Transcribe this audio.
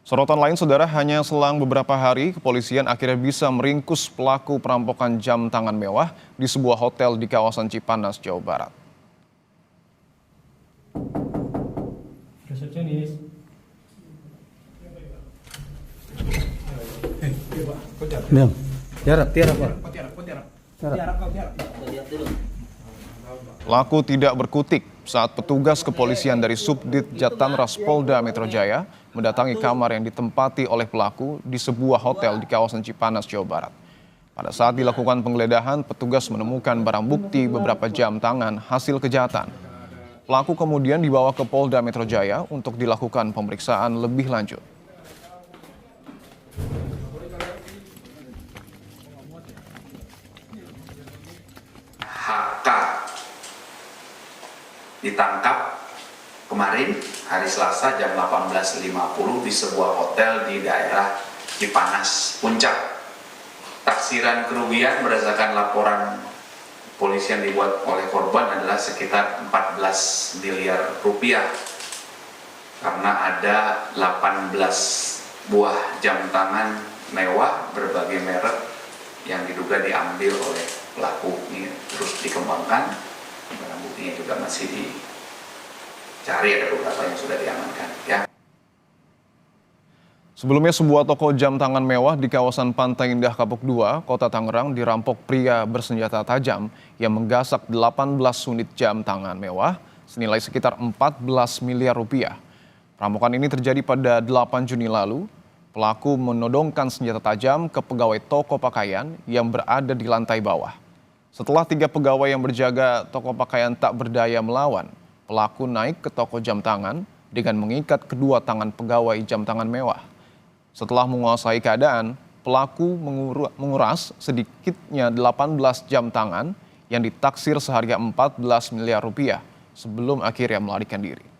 Sorotan lain, saudara, hanya selang beberapa hari, kepolisian akhirnya bisa meringkus pelaku perampokan jam tangan mewah di sebuah hotel di kawasan Cipanas, Jawa Barat. Resepsionis. Pelaku tidak berkutik saat petugas kepolisian dari Subdit Jatanras Polda Metro Jaya mendatangi kamar yang ditempati oleh pelaku di sebuah hotel di kawasan Cipanas, Jawa Barat. Pada saat dilakukan penggeledahan, petugas menemukan barang bukti beberapa jam tangan hasil kejahatan. Pelaku kemudian dibawa ke Polda Metro Jaya untuk dilakukan pemeriksaan lebih lanjut. HK ditangkap kemarin hari Selasa jam 18.50 di sebuah hotel di daerah Cipanas, Puncak. Taksiran kerugian berdasarkan laporan polisi yang dibuat oleh korban adalah sekitar 14 miliar rupiah karena ada 18 buah jam tangan mewah berbagai merek yang diduga diambil oleh pelaku. Ini terus dikembangkan, barang buktinya juga masih dicari, ada beberapa yang sudah diamankan ya. Sebelumnya, sebuah toko jam tangan mewah di kawasan Pantai Indah Kapuk 2, Kota Tangerang dirampok pria bersenjata tajam yang menggasak 18 unit jam tangan mewah senilai sekitar 14 miliar rupiah. Perampokan ini terjadi pada 8 Juni lalu. Pelaku menodongkan senjata tajam ke pegawai toko pakaian yang berada di lantai bawah. Setelah 3 pegawai yang berjaga toko pakaian tak berdaya melawan, pelaku naik ke toko jam tangan dengan mengikat kedua tangan pegawai jam tangan mewah. Setelah menguasai keadaan, pelaku menguras sedikitnya 18 jam tangan yang ditaksir seharga 14 miliar rupiah sebelum akhirnya melarikan diri.